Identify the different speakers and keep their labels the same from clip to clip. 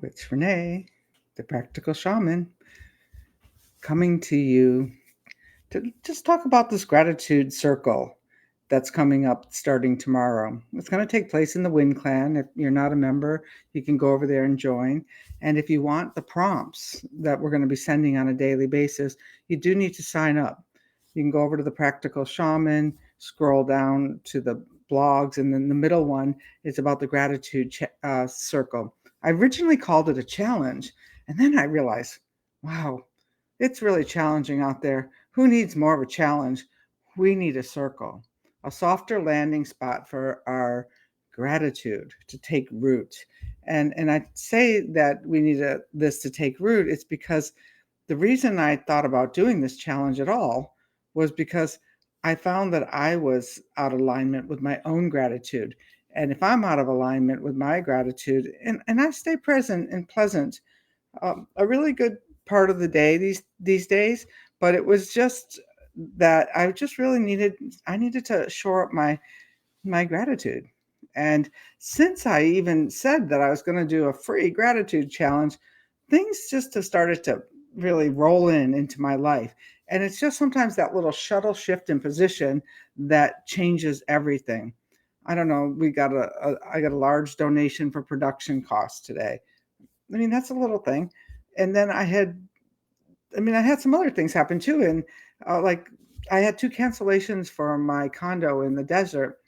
Speaker 1: It's Renee, the practical shaman, coming to you to just talk about this gratitude circle that's coming up starting tomorrow. It's going to take place in the Wind Clan. If you're not a member, you can go over there and join. And if you want the prompts that we're going to be sending on a daily basis, you do need to sign up. You can go over to the practical shaman, scroll down to the blogs, and then the middle one is about the gratitude circle. I originally called it a challenge, and then I realized, wow, it's really challenging out there. Who needs more of a challenge? We need a circle, a softer landing spot for our gratitude to take root. And I say that we need this to take root. It's because the reason I thought about doing this challenge at all was because I found that I was out of alignment with my own gratitude. And if I'm out of alignment with my gratitude, and I stay present and pleasant, a really good part of the day these days, but it was just that I just really needed to shore up my gratitude. And since I even said that I was going to do a free gratitude challenge, things just have started to really roll into my life. And it's just sometimes that little shuttle shift in position that changes everything. I don't know. I got a large donation for production costs today. I mean, that's a little thing. And then I had some other things happen too. And like I had two cancellations for my condo in the desert.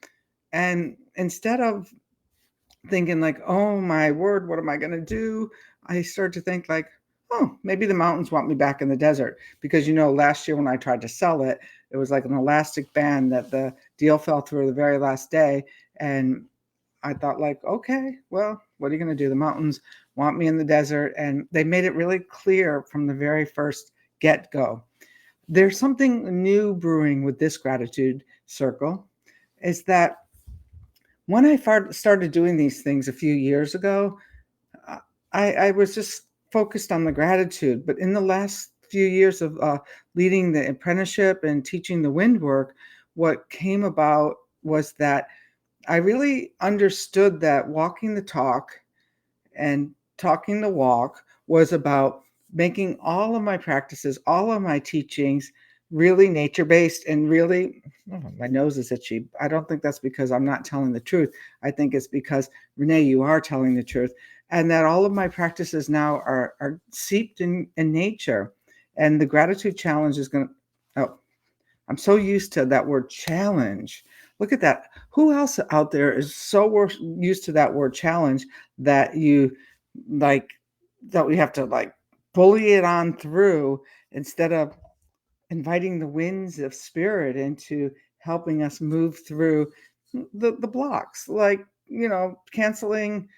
Speaker 1: And instead of thinking like, oh my word, what am I going to do? I started to think like, oh, maybe the mountains want me back in the desert. Because, last year when I tried to sell it, it was like an elastic band that the deal fell through the very last day. And I thought like, okay, well, what are you going to do? The mountains want me in the desert. And they made it really clear from the very first get-go. There's something new brewing with this gratitude circle is that when I started doing these things a few years ago, I was just focused on the gratitude. But in the last few years of leading the apprenticeship and teaching the wind work, what came about was that I really understood that walking the talk and talking the walk was about making all of my practices, all of my teachings really nature based and really, oh, my nose is itchy. I don't think that's because I'm not telling the truth. I think it's because, Renee, you are telling the truth. And that all of my practices now are seeped in nature. And the gratitude challenge is going to, oh, I'm so used to that word challenge. Look at that. Who else out there is so used to that word challenge that you like, that we have to like bully it on through instead of inviting the winds of spirit into helping us move through the blocks, like, canceling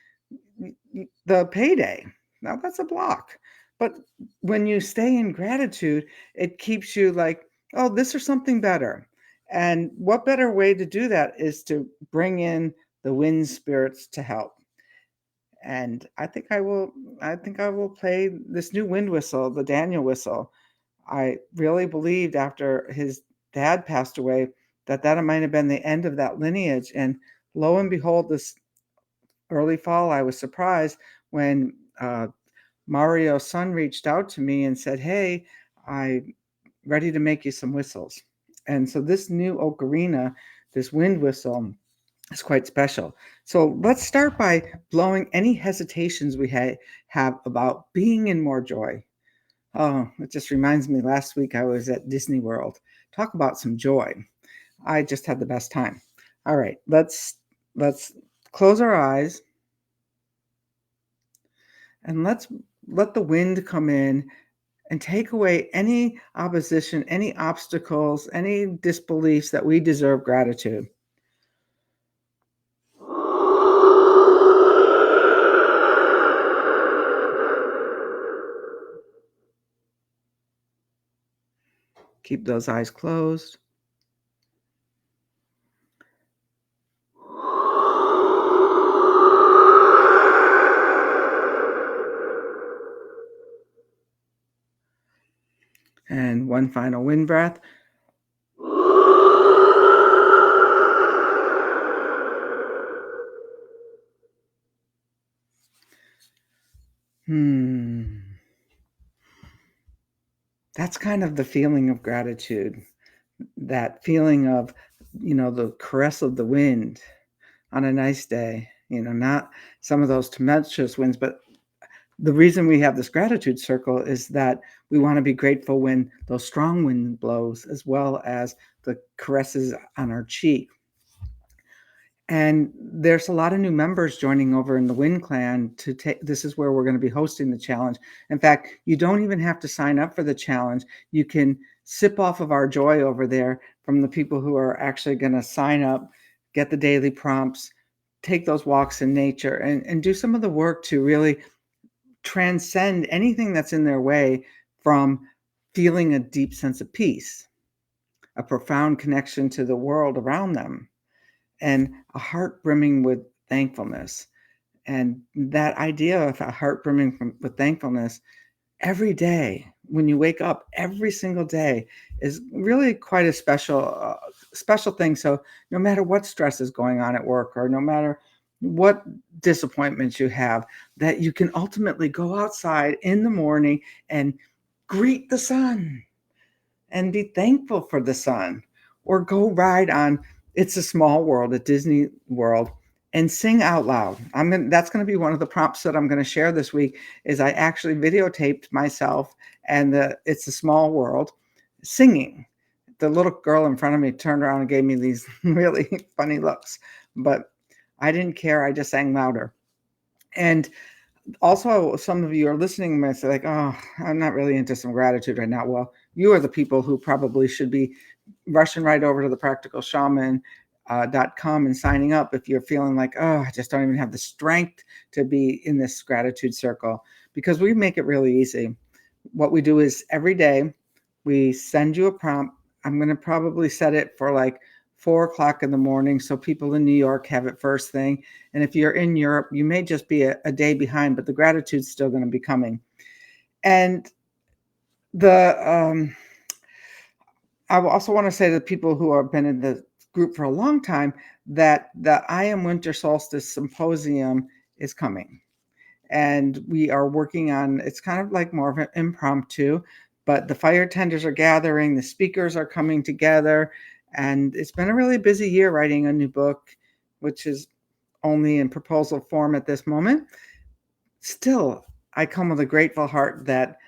Speaker 1: the payday. Now that's a block. But when you stay in gratitude, it keeps you like, oh, this or something better. And what better way to do that is to bring in the wind spirits to help. And I think I will play this new wind whistle, the Daniel whistle. I really believed after his dad passed away that might have been the end of that lineage. And lo and behold, this early fall, I was surprised when Mario's son reached out to me and said, hey, I'm ready to make you some whistles. And so this new ocarina, this wind whistle, is quite special. So let's start by blowing any hesitations we have about being in more joy. Oh, it just reminds me, last week I was at Disney World. Talk about some joy. I just had the best time. All right, let's close our eyes and let's let the wind come in and take away any opposition, any obstacles, any disbeliefs that we deserve gratitude. Keep those eyes closed. And one final wind breath. Hmm. That's kind of the feeling of gratitude. That feeling of, the caress of the wind on a nice day, not some of those tumultuous winds, but the reason we have this gratitude circle is that we want to be grateful when those strong wind blows as well as the caresses on our cheek. And there's a lot of new members joining over in the Wind Clan to take. This is where we're going to be hosting the challenge. In fact, you don't even have to sign up for the challenge. You can sip off of our joy over there from the people who are actually going to sign up, get the daily prompts, take those walks in nature, and do some of the work to really transcend anything that's in their way, from feeling a deep sense of peace, a profound connection to the world around them, and a heart brimming with thankfulness. And that idea of a heart brimming with thankfulness every day, when you wake up every single day, is really quite a special thing. So no matter what stress is going on at work, or no matter what disappointments you have, that you can ultimately go outside in the morning and greet the sun and be thankful for the sun, or go ride on It's a Small World at Disney World and sing out loud. That's going to be one of the prompts that I'm going to share this week. Is I actually videotaped myself and the It's a Small World singing. The little girl in front of me turned around and gave me these really funny looks, but I didn't care. I just sang louder. And also, some of you are listening and say, like, oh, I'm not really into some gratitude right now. Well, you are the people who probably should be rushing right over to the practicalshaman.com and signing up if you're feeling like, oh, I just don't even have the strength to be in this gratitude circle, because we make it really easy. What we do is every day we send you a prompt. I'm going to probably set it for like 4 o'clock in the morning, so people in New York have it first thing. And if you're in Europe, you may just be a day behind, but the gratitude's still going to be coming. And the I also want to say to the people who have been in the group for a long time that the I Am Winter Solstice Symposium is coming. And we are working on, it's kind of like more of an impromptu, but the fire tenders are gathering, the speakers are coming together, and it's been a really busy year writing a new book, which is only in proposal form at this moment. Still, I come with a grateful heart that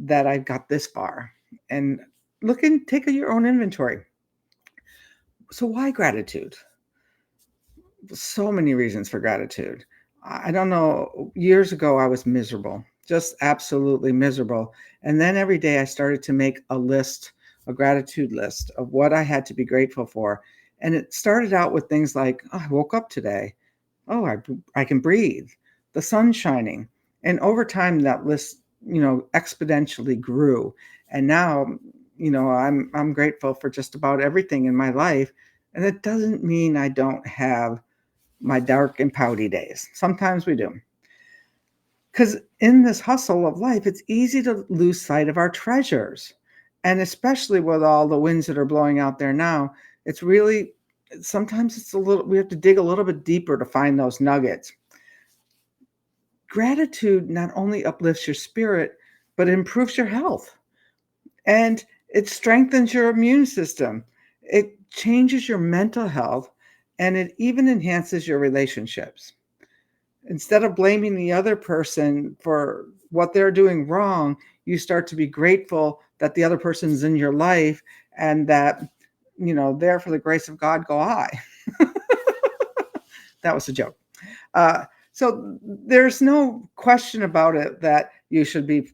Speaker 1: I've got this far. And take your own inventory. So why gratitude? So many reasons for gratitude. I don't know. Years ago, I was miserable, just absolutely miserable. And then every day I started to make a gratitude list of what I had to be grateful for. And it started out with things like, oh, I woke up today. Oh, I can breathe. The sun's shining. And over time, that list, exponentially grew. And now, I'm grateful for just about everything in my life. And it doesn't mean I don't have my dark and pouty days. Sometimes we do. Because in this hustle of life, it's easy to lose sight of our treasures. And especially with all the winds that are blowing out there now, it's really, sometimes we have to dig a little bit deeper to find those nuggets. Gratitude not only uplifts your spirit, but it improves your health, and it strengthens your immune system. It changes your mental health, and it even enhances your relationships. Instead of blaming the other person for what they're doing wrong, you start to be grateful that the other person's in your life, and that, there for the grace of God go I. That was a joke. So there's no question about it that you should be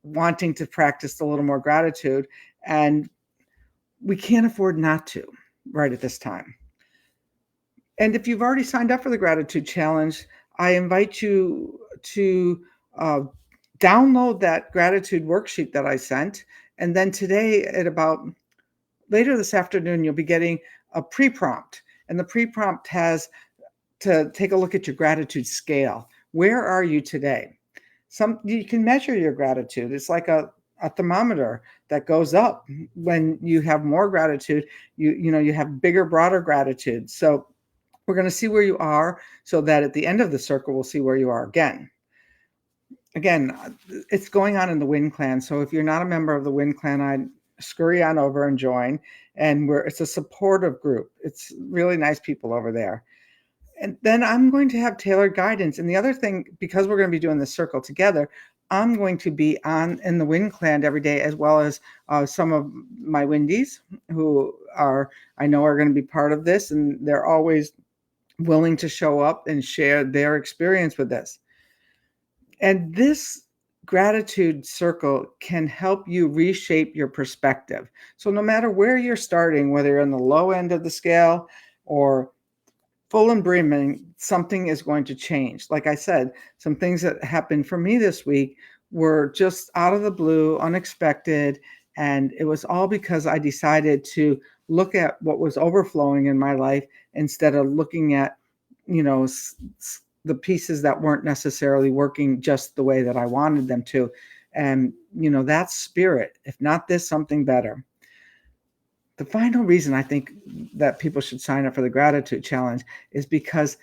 Speaker 1: wanting to practice a little more gratitude, and we can't afford not to right at this time. And if you've already signed up for the gratitude challenge, I invite you to uh, download that gratitude worksheet that I sent. And then today, later this afternoon, you'll be getting a pre-prompt. And the pre-prompt has to take a look at your gratitude scale. Where are you today? You can measure your gratitude. It's like a thermometer that goes up when you have more gratitude. You have bigger, broader gratitude. So we're going to see where you are, so that at the end of the circle, we'll see where you are again. again, it's going on in the Wind Clan. So if you're not a member of the Wind Clan, I'd scurry on over and join. And it's a supportive group. It's really nice people over there. And then I'm going to have tailored guidance. And the other thing, because we're going to be doing this circle together, I'm going to be on in the Wind Clan every day, as well as some of my Windies who I know are going to be part of this, and they're always willing to show up and share their experience with this. And this gratitude circle can help you reshape your perspective. So no matter where you're starting, whether you're on the low end of the scale or full and brimming, something is going to change. Like I said, some things that happened for me this week were just out of the blue, unexpected. And it was all because I decided to look at what was overflowing in my life instead of looking at, the pieces that weren't necessarily working just the way that I wanted them to. And, that's spirit. If not this, something better. The final reason I think that people should sign up for the gratitude challenge is because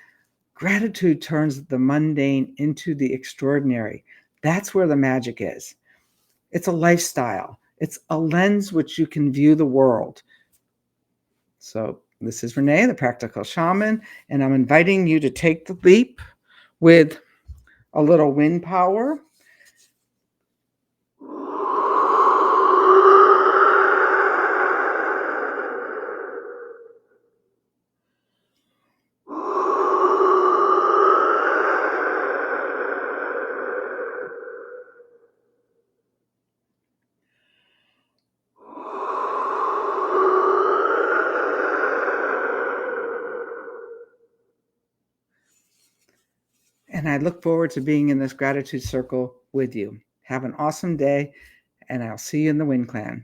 Speaker 1: gratitude turns the mundane into the extraordinary. That's where the magic is. It's a lifestyle. It's a lens which you can view the world. So this is Renee, the Practical Shaman, and I'm inviting you to take the leap with a little wind power. And I look forward to being in this gratitude circle with you. Have an awesome day, and I'll see you in the Wind Clan.